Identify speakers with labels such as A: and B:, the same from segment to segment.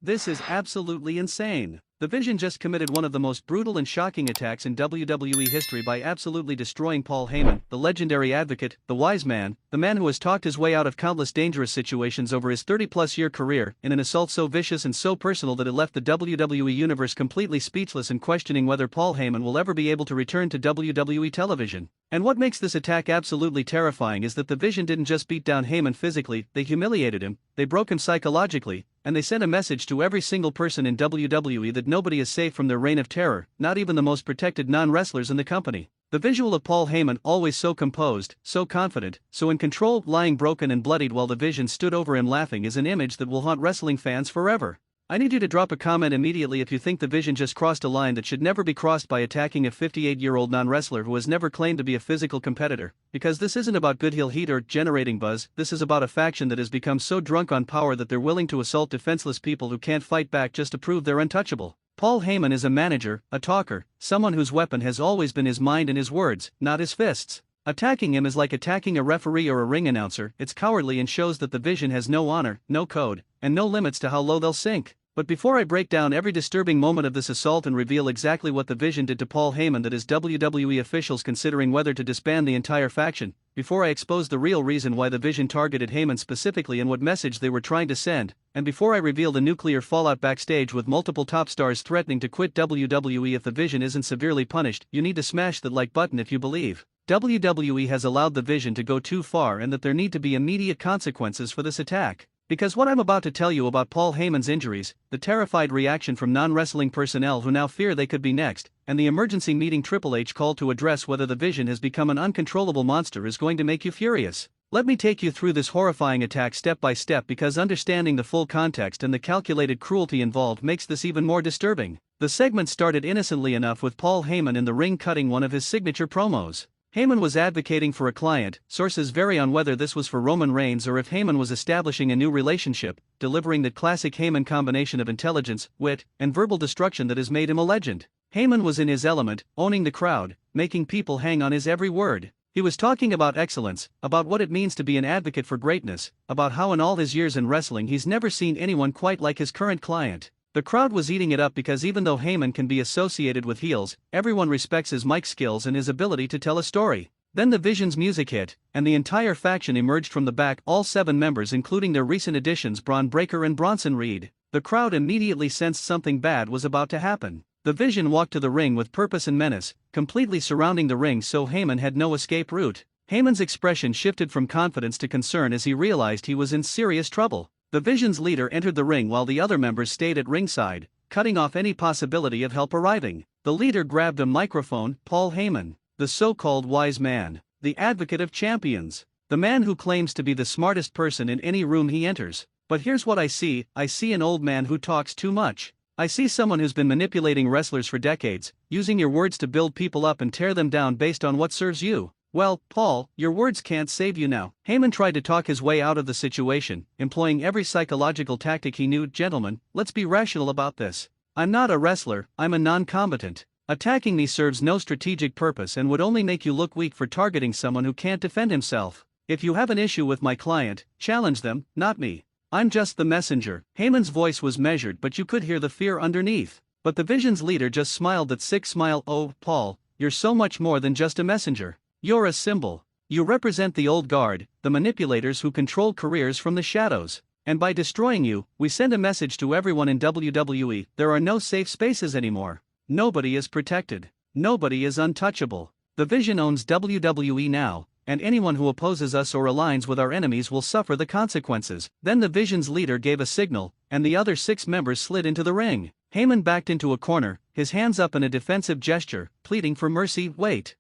A: This is absolutely insane. The Vision just committed one of the most brutal and shocking attacks in WWE history by absolutely destroying Paul Heyman, the legendary advocate, the wise man, the man who has talked his way out of countless dangerous situations over his 30-plus-year career, in an assault so vicious and so personal that it left the WWE Universe completely speechless and questioning whether Paul Heyman will ever be able to return to WWE television. And what makes this attack absolutely terrifying is that the Vision didn't just beat down Heyman physically, they humiliated him, they broke him psychologically, and they sent a message to every single person in WWE that nobody is safe from their reign of terror, not even the most protected non-wrestlers in the company. The visual of Paul Heyman, always so composed, so confident, so in control, lying broken and bloodied while the Vision stood over him laughing, is an image that will haunt wrestling fans forever. I need you to drop a comment immediately if you think the Vision just crossed a line that should never be crossed by attacking a 58-year-old non-wrestler who has never claimed to be a physical competitor, because this isn't about good heel heat or generating buzz. This is about a faction that has become so drunk on power that they're willing to assault defenseless people who can't fight back just to prove they're untouchable. Paul Heyman is a manager, a talker, someone whose weapon has always been his mind and his words, not his fists. Attacking him is like attacking a referee or a ring announcer. It's cowardly and shows that the Vision has no honor, no code, and no limits to how low they'll sink. But before I break down every disturbing moment of this assault and reveal exactly what the Vision did to Paul Heyman that is WWE officials considering whether to disband the entire faction, before I expose the real reason why the Vision targeted Heyman specifically and what message they were trying to send, and before I reveal the nuclear fallout backstage with multiple top stars threatening to quit WWE if the Vision isn't severely punished, you need to smash that like button if you believe WWE has allowed the Vision to go too far and that there need to be immediate consequences for this attack. Because what I'm about to tell you about Paul Heyman's injuries, the terrified reaction from non-wrestling personnel who now fear they could be next, and the emergency meeting Triple H called to address whether the Vision has become an uncontrollable monster is going to make you furious. Let me take you through this horrifying attack step by step, because understanding the full context and the calculated cruelty involved makes this even more disturbing. The segment started innocently enough with Paul Heyman in the ring cutting one of his signature promos. Heyman was advocating for a client. Sources vary on whether this was for Roman Reigns or if Heyman was establishing a new relationship, delivering that classic Heyman combination of intelligence, wit, and verbal destruction that has made him a legend. Heyman was in his element, owning the crowd, making people hang on his every word. He was talking about excellence, about what it means to be an advocate for greatness, about how in all his years in wrestling he's never seen anyone quite like his current client. The crowd was eating it up because even though Heyman can be associated with heels, everyone respects his mic skills and his ability to tell a story. Then the Vision's music hit, and the entire faction emerged from the back, all 7 members including their recent additions Bron Breakker and Bronson Reed. The crowd immediately sensed something bad was about to happen. The Vision walked to the ring with purpose and menace, completely surrounding the ring so Heyman had no escape route. Heyman's expression shifted from confidence to concern as he realized he was in serious trouble. The Vision's leader entered the ring while the other members stayed at ringside, cutting off any possibility of help arriving. The leader grabbed a microphone. Paul Heyman, the so-called wise man, the advocate of champions, the man who claims to be the smartest person in any room he enters. But here's what I see an old man who talks too much. I see someone who's been manipulating wrestlers for decades, using your words to build people up and tear them down based on what serves you. Well, Paul, your words can't save you now. Heyman tried to talk his way out of the situation, employing every psychological tactic he knew. Gentlemen, let's be rational about this. I'm not a wrestler, I'm a non-combatant. Attacking me serves no strategic purpose and would only make you look weak for targeting someone who can't defend himself. If you have an issue with my client, challenge them, not me. I'm just the messenger. Heyman's voice was measured, but you could hear the fear underneath. But the Vision's leader just smiled that sick smile. Oh, Paul, you're so much more than just a messenger. You're a symbol. You represent the old guard, the manipulators who control careers from the shadows. And by destroying you, we send a message to everyone in WWE: there are no safe spaces anymore. Nobody is protected. Nobody is untouchable. The Vision owns WWE now, and anyone who opposes us or aligns with our enemies will suffer the consequences. Then the Vision's leader gave a signal, and the other 6 members slid into the ring. Heyman backed into a corner, his hands up in a defensive gesture, pleading for mercy. Wait.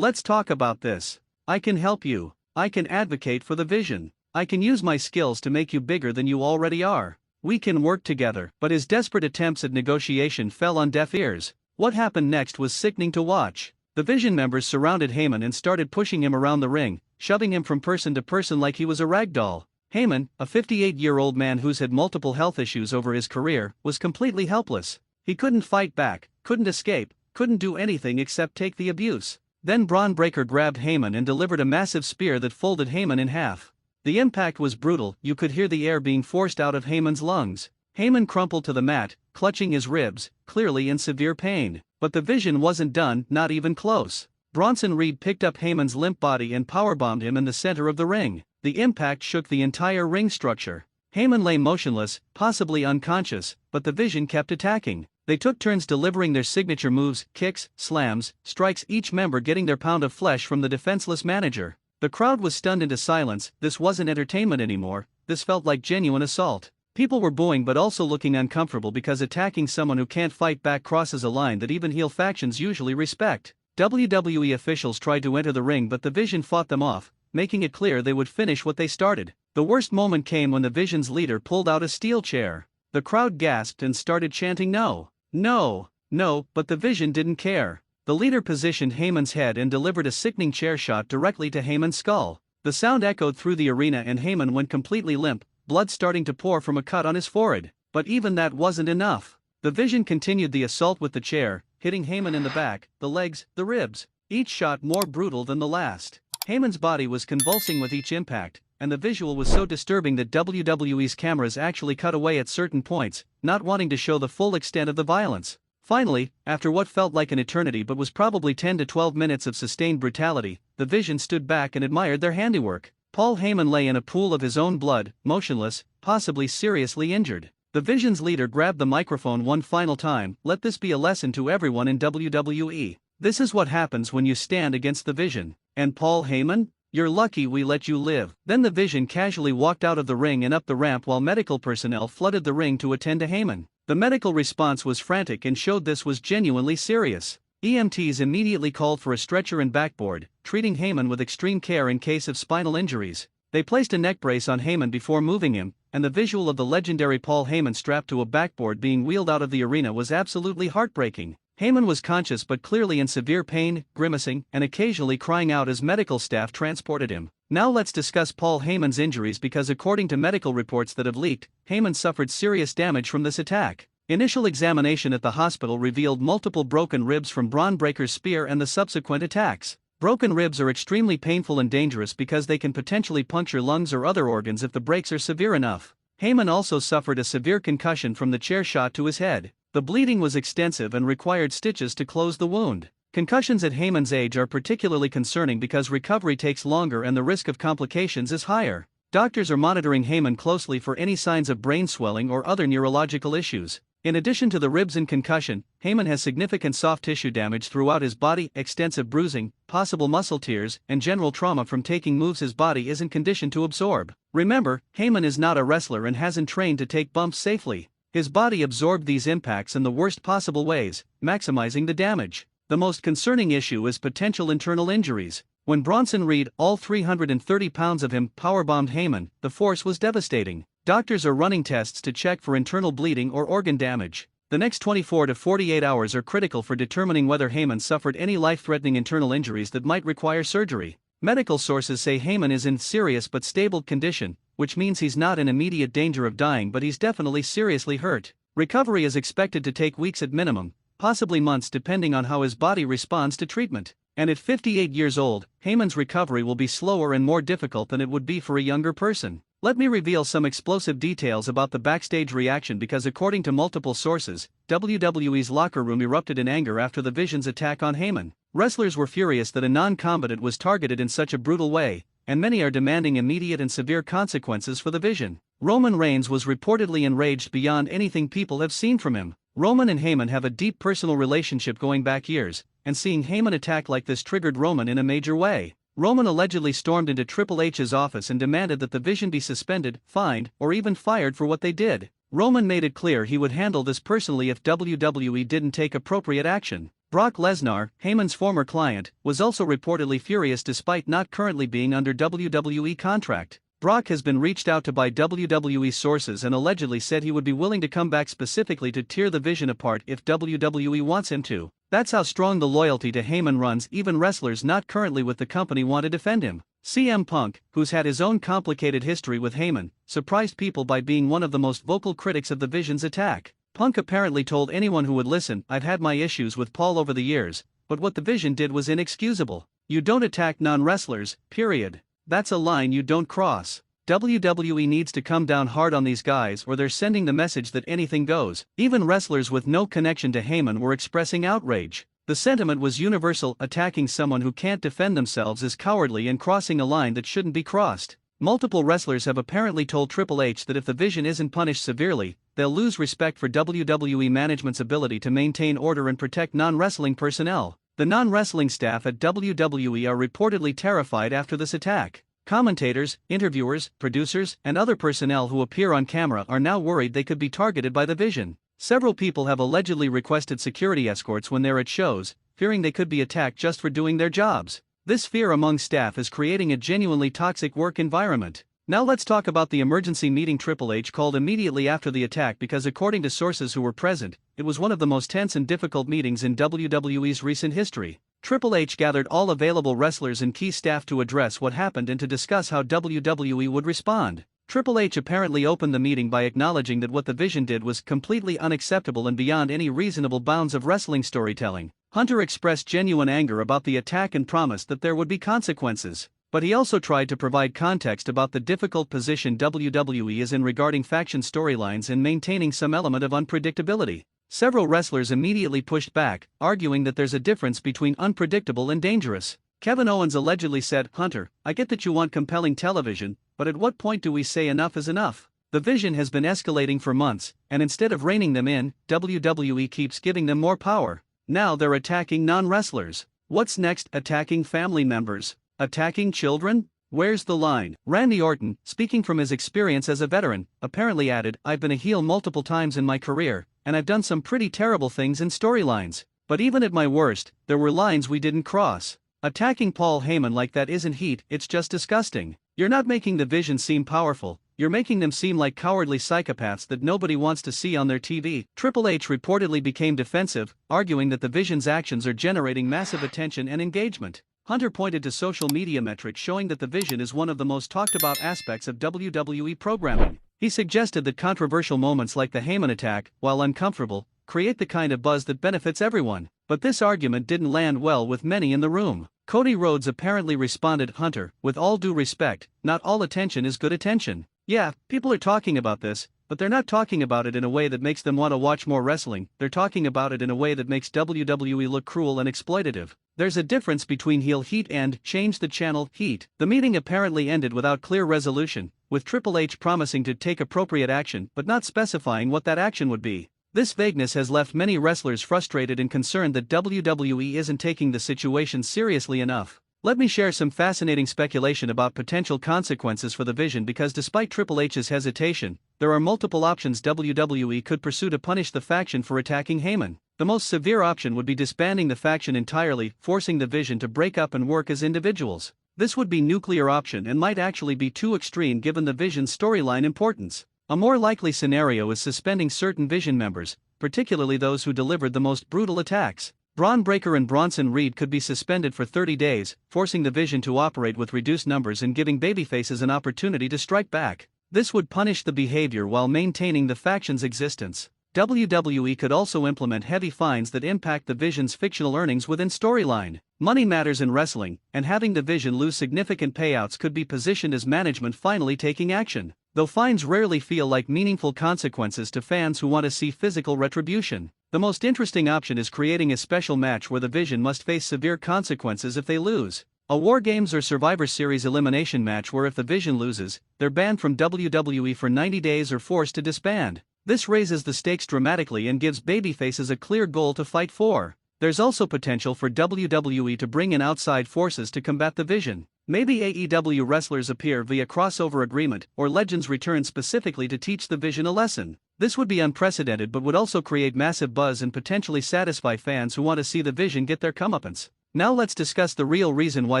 A: Let's talk about this. I can help you. I can advocate for the Vision. I can use my skills to make you bigger than you already are. We can work together. But his desperate attempts at negotiation fell on deaf ears. What happened next was sickening to watch. The Vision members surrounded Heyman and started pushing him around the ring, shoving him from person to person like he was a rag doll. Heyman, a 58-year-old man who's had multiple health issues over his career, was completely helpless. He couldn't fight back, couldn't escape, couldn't do anything except take the abuse. Then Bron Breakker grabbed Heyman and delivered a massive spear that folded Heyman in half. The impact was brutal. You could hear the air being forced out of Heyman's lungs. Heyman crumpled to the mat, clutching his ribs, clearly in severe pain. But the Vision wasn't done, not even close. Bronson Reed picked up Heyman's limp body and powerbombed him in the center of the ring. The impact shook the entire ring structure. Heyman lay motionless, possibly unconscious, but the Vision kept attacking. They took turns delivering their signature moves, kicks, slams, strikes, each member getting their pound of flesh from the defenseless manager. The crowd was stunned into silence. This wasn't entertainment anymore, this felt like genuine assault. People were booing but also looking uncomfortable because attacking someone who can't fight back crosses a line that even heel factions usually respect. WWE officials tried to enter the ring but the Vision fought them off, making it clear they would finish what they started. The worst moment came when the Vision's leader pulled out a steel chair. The crowd gasped and started chanting no, no, no, but the Vision didn't care. The leader positioned Heyman's head and delivered a sickening chair shot directly to Heyman's skull. The sound echoed through the arena and Heyman went completely limp, blood starting to pour from a cut on his forehead. But even that wasn't enough. The Vision continued the assault with the chair, hitting Heyman in the back, the legs, the ribs, each shot more brutal than the last. Heyman's body was convulsing with each impact, and the visual was so disturbing that WWE's cameras actually cut away at certain points, not wanting to show the full extent of the violence. Finally, after what felt like an eternity but was probably 10 to 12 minutes of sustained brutality, the Vision stood back and admired their handiwork. Paul Heyman lay in a pool of his own blood, motionless, possibly seriously injured. The Vision's leader grabbed the microphone one final time. Let this be a lesson to everyone in WWE. This is what happens when you stand against the Vision. And Paul Heyman? You're lucky we let you live. Then the Vision casually walked out of the ring and up the ramp while medical personnel flooded the ring to attend to Heyman. The medical response was frantic and showed this was genuinely serious. EMTs immediately called for a stretcher and backboard, treating Heyman with extreme care in case of spinal injuries. They placed a neck brace on Heyman before moving him, and the visual of the legendary Paul Heyman strapped to a backboard being wheeled out of the arena was absolutely heartbreaking. Heyman was conscious but clearly in severe pain, grimacing, and occasionally crying out as medical staff transported him. Now let's discuss Paul Heyman's injuries because according to medical reports that have leaked, Heyman suffered serious damage from this attack. Initial examination at the hospital revealed multiple broken ribs from Bron Breakker's spear and the subsequent attacks. Broken ribs are extremely painful and dangerous because they can potentially puncture lungs or other organs if the breaks are severe enough. Heyman also suffered a severe concussion from the chair shot to his head. The bleeding was extensive and required stitches to close the wound. Concussions at Heyman's age are particularly concerning because recovery takes longer and the risk of complications is higher. Doctors are monitoring Heyman closely for any signs of brain swelling or other neurological issues. In addition to the ribs and concussion, Heyman has significant soft tissue damage throughout his body, extensive bruising, possible muscle tears, and general trauma from taking moves his body isn't conditioned to absorb. Remember, Heyman is not a wrestler and hasn't trained to take bumps safely. His body absorbed these impacts in the worst possible ways, maximizing the damage. The most concerning issue is potential internal injuries. When Bronson Reed, all 330 pounds of him, powerbombed Heyman, the force was devastating. Doctors are running tests to check for internal bleeding or organ damage. The next 24 to 48 hours are critical for determining whether Heyman suffered any life-threatening internal injuries that might require surgery. Medical sources say Heyman is in serious but stable condition, which means he's not in immediate danger of dying but he's definitely seriously hurt. Recovery is expected to take weeks at minimum, possibly months depending on how his body responds to treatment. And at 58 years old, Heyman's recovery will be slower and more difficult than it would be for a younger person. Let me reveal some explosive details about the backstage reaction because according to multiple sources, WWE's locker room erupted in anger after the Vision's attack on Heyman. Wrestlers were furious that a non-combatant was targeted in such a brutal way, and many are demanding immediate and severe consequences for the Vision. Roman Reigns was reportedly enraged beyond anything people have seen from him. Roman and Heyman have a deep personal relationship going back years, and seeing Heyman attack like this triggered Roman in a major way. Roman allegedly stormed into Triple H's office and demanded that the Vision be suspended, fined, or even fired for what they did. Roman made it clear he would handle this personally if WWE didn't take appropriate action. Brock Lesnar, Heyman's former client, was also reportedly furious despite not currently being under WWE contract. Brock has been reached out to by WWE sources and allegedly said he would be willing to come back specifically to tear the Vision apart if WWE wants him to. That's how strong the loyalty to Heyman runs. Even wrestlers not currently with the company want to defend him. CM Punk, who's had his own complicated history with Heyman, surprised people by being one of the most vocal critics of the Vision's attack. Punk apparently told anyone who would listen, "I've had my issues with Paul over the years, but what the Vision did was inexcusable. You don't attack non-wrestlers, period. That's a line you don't cross." WWE needs to come down hard on these guys or they're sending the message that anything goes. Even wrestlers with no connection to Heyman were expressing outrage. The sentiment was universal: attacking someone who can't defend themselves is cowardly and crossing a line that shouldn't be crossed. Multiple wrestlers have apparently told Triple H that if the Vision isn't punished severely, they'll lose respect for WWE management's ability to maintain order and protect non-wrestling personnel. The non-wrestling staff at WWE are reportedly terrified after this attack. Commentators, interviewers, producers, and other personnel who appear on camera are now worried they could be targeted by the Vision. Several people have allegedly requested security escorts when they're at shows, fearing they could be attacked just for doing their jobs. This fear among staff is creating a genuinely toxic work environment. Now let's talk about the emergency meeting Triple H called immediately after the attack because according to sources who were present, it was one of the most tense and difficult meetings in WWE's recent history. Triple H gathered all available wrestlers and key staff to address what happened and to discuss how WWE would respond. Triple H apparently opened the meeting by acknowledging that what the Vision did was completely unacceptable and beyond any reasonable bounds of wrestling storytelling. Hunter expressed genuine anger about the attack and promised that there would be consequences. But he also tried to provide context about the difficult position WWE is in regarding faction storylines and maintaining some element of unpredictability. Several wrestlers immediately pushed back, arguing that there's a difference between unpredictable and dangerous. Kevin Owens allegedly said, "Hunter, I get that you want compelling television, but at what point do we say enough is enough? The Vision has been escalating for months, and instead of reining them in, WWE keeps giving them more power. Now they're attacking non-wrestlers. What's next? Attacking family members? Attacking children? Where's the line?" Randy Orton, speaking from his experience as a veteran, apparently added, "I've been a heel multiple times in my career, and I've done some pretty terrible things in storylines. But even at my worst, there were lines we didn't cross. Attacking Paul Heyman like that isn't heat, it's just disgusting. You're not making the Vision seem powerful, you're making them seem like cowardly psychopaths that nobody wants to see on their TV." Triple H reportedly became defensive, arguing that the Vision's actions are generating massive attention and engagement. Hunter pointed to social media metrics showing that the Vision is one of the most talked about aspects of WWE programming. He suggested that controversial moments like the Heyman attack, while uncomfortable, create the kind of buzz that benefits everyone. But this argument didn't land well with many in the room. Cody Rhodes apparently responded, "Hunter, with all due respect, not all attention is good attention. Yeah, people are talking about this, but they're not talking about it in a way that makes them want to watch more wrestling, they're talking about it in a way that makes WWE look cruel and exploitative. There's a difference between heel heat and change the channel heat." The meeting apparently ended without clear resolution, with Triple H promising to take appropriate action but not specifying what that action would be. This vagueness has left many wrestlers frustrated and concerned that WWE isn't taking the situation seriously enough. Let me share some fascinating speculation about potential consequences for the Vision because despite Triple H's hesitation, there are multiple options WWE could pursue to punish the faction for attacking Heyman. The most severe option would be disbanding the faction entirely, forcing the Vision to break up and work as individuals. This would be nuclear option and might actually be too extreme given the Vision's storyline importance. A more likely scenario is suspending certain Vision members, particularly those who delivered the most brutal attacks. Bron Breakker and Bronson Reed could be suspended for 30 days, forcing the Vision to operate with reduced numbers and giving babyfaces an opportunity to strike back. This would punish the behavior while maintaining the faction's existence. WWE could also implement heavy fines that impact the Vision's fictional earnings within storyline. Money matters in wrestling, and having the Vision lose significant payouts could be positioned as management finally taking action. Though fines rarely feel like meaningful consequences to fans who want to see physical retribution. The most interesting option is creating a special match where the Vision must face severe consequences if they lose. A War Games or Survivor Series elimination match where if the Vision loses, they're banned from WWE for 90 days or forced to disband. This raises the stakes dramatically and gives babyfaces a clear goal to fight for. There's also potential for WWE to bring in outside forces to combat the Vision. Maybe AEW wrestlers appear via crossover agreement, or legends return specifically to teach the Vision a lesson. This would be unprecedented but would also create massive buzz and potentially satisfy fans who want to see the Vision get their comeuppance. Now let's discuss the real reason why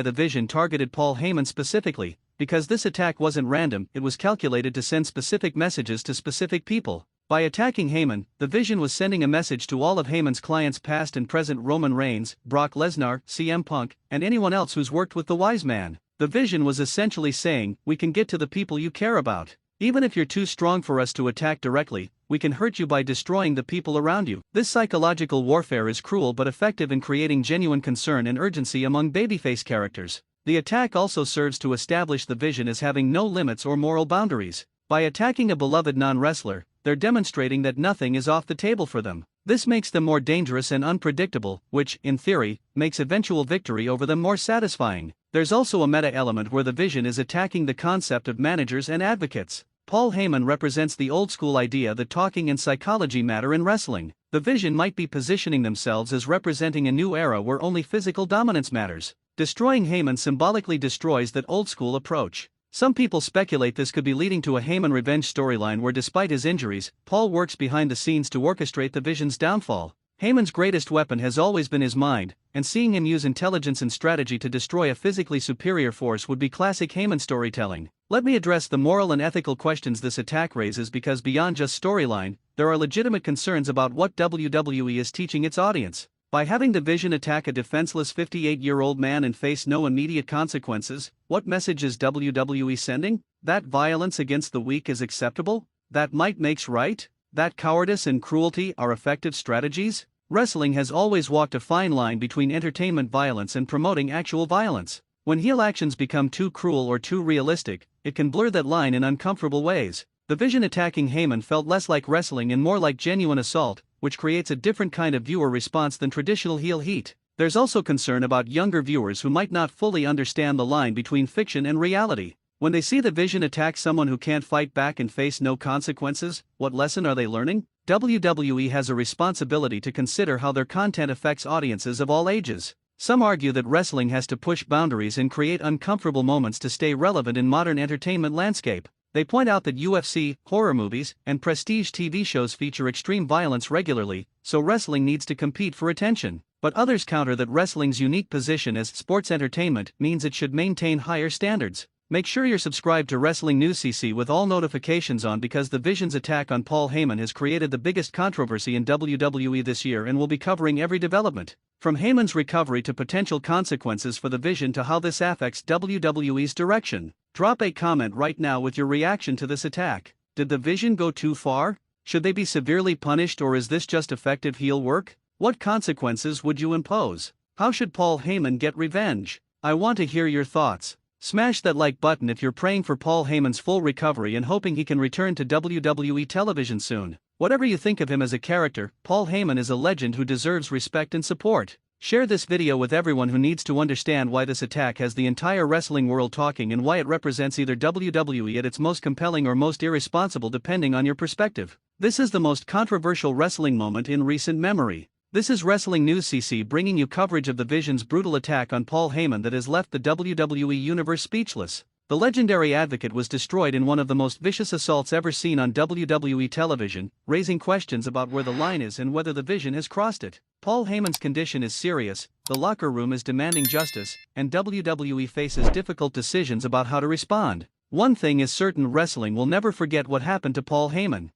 A: the Vision targeted Paul Heyman specifically, because this attack wasn't random, it was calculated to send specific messages to specific people. By attacking Heyman, the Vision was sending a message to all of Heyman's clients past and present: Roman Reigns, Brock Lesnar, CM Punk, and anyone else who's worked with the Wise Man. The Vision was essentially saying, we can get to the people you care about. Even if you're too strong for us to attack directly, we can hurt you by destroying the people around you. This psychological warfare is cruel but effective in creating genuine concern and urgency among babyface characters. The attack also serves to establish the Vision as having no limits or moral boundaries. By attacking a beloved non-wrestler, they're demonstrating that nothing is off the table for them. This makes them more dangerous and unpredictable, which, in theory, makes eventual victory over them more satisfying. There's also a meta element where the Vision is attacking the concept of managers and advocates. Paul Heyman represents the old-school idea that talking and psychology matter in wrestling. The Vision might be positioning themselves as representing a new era where only physical dominance matters. Destroying Heyman symbolically destroys that old-school approach. Some people speculate this could be leading to a Heyman revenge storyline where, despite his injuries, Paul works behind the scenes to orchestrate the Vision's downfall. Heyman's greatest weapon has always been his mind, and seeing him use intelligence and strategy to destroy a physically superior force would be classic Heyman storytelling. Let me address the moral and ethical questions this attack raises, because beyond just storyline, there are legitimate concerns about what WWE is teaching its audience. By having the Vision attack a defenseless 58-year-old man and face no immediate consequences, what message is WWE sending? That violence against the weak is acceptable? That might makes right? That cowardice and cruelty are effective strategies? Wrestling has always walked a fine line between entertainment violence and promoting actual violence. When heel actions become too cruel or too realistic, it can blur that line in uncomfortable ways. The Vision attacking Heyman felt less like wrestling and more like genuine assault, which creates a different kind of viewer response than traditional heel heat. There's also concern about younger viewers who might not fully understand the line between fiction and reality. When they see the Vision attack someone who can't fight back and face no consequences, what lesson are they learning? WWE has a responsibility to consider how their content affects audiences of all ages. Some argue that wrestling has to push boundaries and create uncomfortable moments to stay relevant in modern entertainment landscape. They point out that UFC, horror movies, and prestige TV shows feature extreme violence regularly, so wrestling needs to compete for attention. But others counter that wrestling's unique position as sports entertainment means it should maintain higher standards. Make sure you're subscribed to WrestlingNewsCC with all notifications on, because the Vision's attack on Paul Heyman has created the biggest controversy in WWE this year, and we'll be covering every development. From Heyman's recovery to potential consequences for the Vision to how this affects WWE's direction. Drop a comment right now with your reaction to this attack. Did the Vision go too far? Should they be severely punished, or is this just effective heel work? What consequences would you impose? How should Paul Heyman get revenge? I want to hear your thoughts. Smash that like button if you're praying for Paul Heyman's full recovery and hoping he can return to WWE television soon. Whatever you think of him as a character, Paul Heyman is a legend who deserves respect and support. Share this video with everyone who needs to understand why this attack has the entire wrestling world talking, and why it represents either WWE at its most compelling or most irresponsible, depending on your perspective. This is the most controversial wrestling moment in recent memory. This is WrestlingNewsCC bringing you coverage of the Vision's brutal attack on Paul Heyman that has left the WWE universe speechless. The legendary advocate was destroyed in one of the most vicious assaults ever seen on WWE television, raising questions about where the line is and whether the Vision has crossed it. Paul Heyman's condition is serious, the locker room is demanding justice, and WWE faces difficult decisions about how to respond. One thing is certain: wrestling will never forget what happened to Paul Heyman.